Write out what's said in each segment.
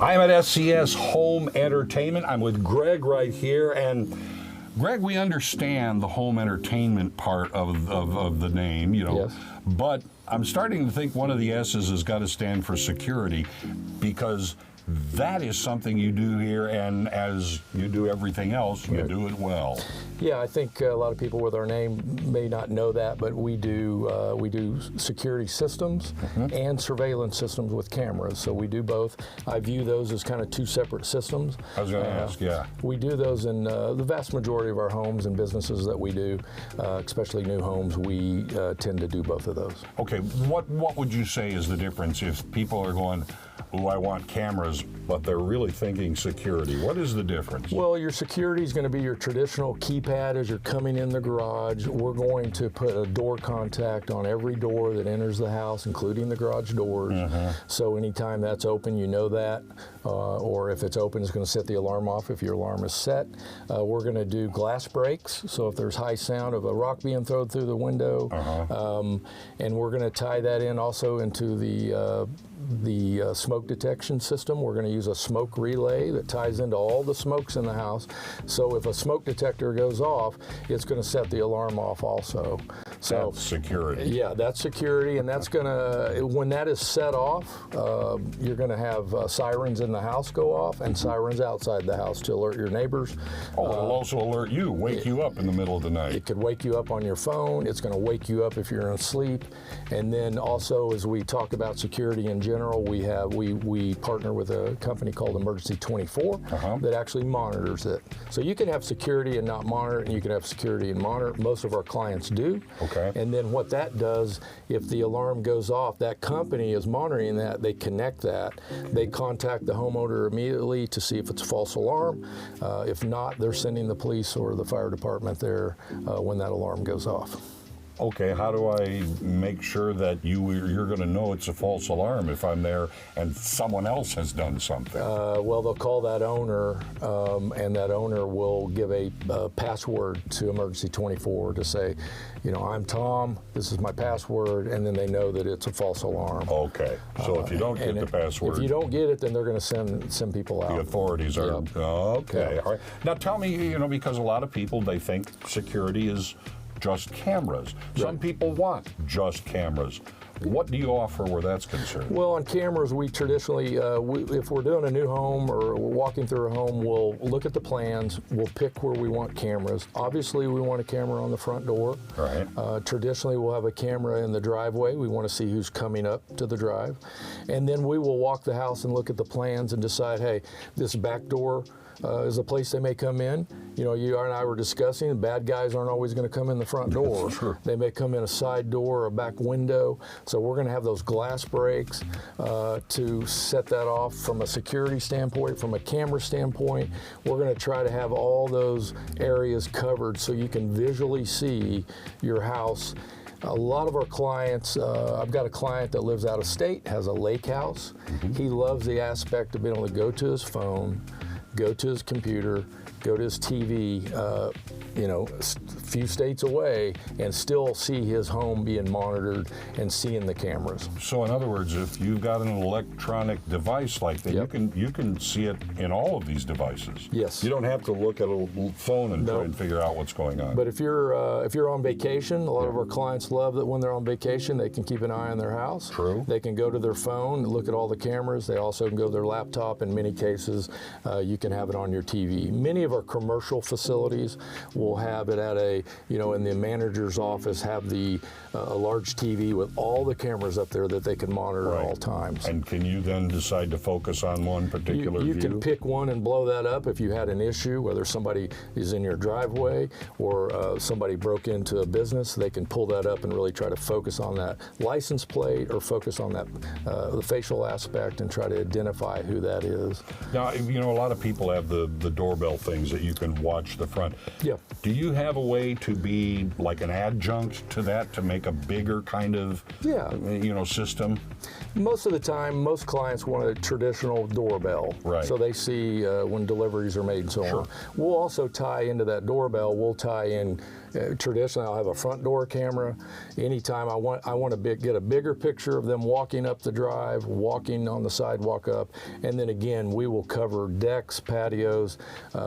I'm at SCS Home Entertainment. I'm with Greg right here. And Greg, we understand the home entertainment part of the name, you know, yes. But I'm starting to think one of the S's has got to stand for security, because that is something you do here, and as you do everything else, you do it well. Yeah, I think a lot of people with our name may not know that, but we do security systems and surveillance systems with cameras. So we do both. I view those as kind of two separate systems. I was going to ask, yeah. We do those in the vast majority of our homes and businesses that we do, especially new homes. We tend to do both of those. Okay, what would you say is the difference if people are going, oh, I want cameras, but they're really thinking security? What is the difference? Well, your security is going to be your traditional keypad as you're coming in the garage. We're going to put a door contact on every door that enters the house, including the garage doors. So anytime that's open, you know that. Or if it's open, it's going to set the alarm off if your alarm is set. We're going to do glass breaks, so if there's high sound of a rock being thrown through the window. And we're going to tie that in also into the smoke detection system. We're going to use a smoke relay that ties into all the smokes in the house. So if a smoke detector goes off, it's going to set the alarm off also. So that's security. Yeah, that's security, and that's going to, when that is set off, you're going to have sirens in the house go off and sirens outside the house to alert your neighbors. Oh, it'll also alert you, wake you up in the middle of the night. It could wake you up on your phone. It's going to wake you up if you're asleep. And then also, as we talk about security in general, we partner with a company called Emergency 24 that actually monitors it. So you can have security and not monitor it, and you can have security and monitor it. Most of our clients do. Okay. And then what that does, if the alarm goes off, that company is monitoring that. They connect that. They contact the homeowner immediately to see if it's a false alarm. If not, they're sending the police or the fire department there when that alarm goes off. Okay, how do I make sure that you're going to know it's a false alarm if I'm there and someone else has done something? Well, they'll call that owner, and that owner will give a password to Emergency 24 to say, you know, I'm Tom, this is my password, and then they know that it's a false alarm. Okay, so if you don't get the password... If you don't get it, then they're going to send people out. The authorities are... Yep. Okay, Yep. all right. Now tell me, you know, because a lot of people, they think security is just cameras. Some people want just cameras. What do you offer where that's concerned? Well, on cameras, we traditionally, if we're doing a new home or we're walking through a home, we'll look at the plans, we'll pick where we want cameras. Obviously, we want a camera on the front door. Right. Traditionally, we'll have a camera in the driveway. We want to see who's coming up to the drive. And then we will walk the house and look at the plans and decide, hey, this back door is a place they may come in. You know, you and I were discussing, bad guys aren't always going to come in the front door. Sure. They may come in a side door or a back window. So we're going to have those glass breaks to set that off from a security standpoint, from a camera standpoint. We're going to try to have all those areas covered so you can visually see your house. A lot of our clients, I've got a client that lives out of state, has a lake house. He loves the aspect of being able to go to his phone, go to his computer, go to his TV, you know, a few states away, and still see his home being monitored and seeing the cameras. So in other words, if you've got an electronic device like that, you can see it in all of these devices. Yes. You don't have to look at a phone and try and figure out what's going on. But if you're on vacation, a lot of our clients love that when they're on vacation, they can keep an eye on their house. True. They can go to their phone, look at all the cameras. They also can go to their laptop. In many cases, you can have it on your TV. Many of our commercial facilities will have it at a, you know, in the manager's office, have a large TV with all the cameras up there that they can monitor at all times. And can you then decide to focus on one particular view? You can pick one and blow that up if you had an issue, whether somebody is in your driveway or somebody broke into a business. They can pull that up and really try to focus on that license plate or focus on that the facial aspect and try to identify who that is. Now, you know, a lot of people have the doorbell things that you can watch the front. Yeah. Do you have a way to be like an adjunct to that, to make a bigger kind of, you know, system? Most of the time, most clients want a traditional doorbell. Right. So they see when deliveries are made and so on. We'll also tie into that doorbell, we'll tie in Traditionally, I'll have a front door camera. Anytime I want to get a bigger picture of them walking up the drive, walking on the sidewalk up, and then again, we will cover decks, patios,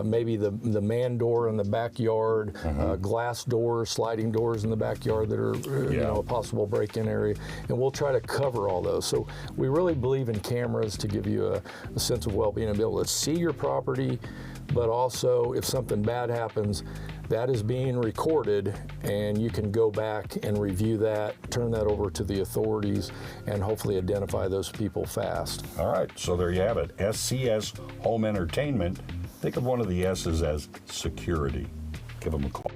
maybe the man door in the backyard, glass doors, sliding doors in the backyard that are you know, a possible break-in area, and we'll try to cover all those. So we really believe in cameras to give you a sense of well-being and be able to see your property, but also if something bad happens, that is being recorded, and you can go back and review that, turn that over to the authorities, and hopefully identify those people fast. All right, so there you have it. SCS Home Entertainment. Think of one of the S's as security. Give them a call.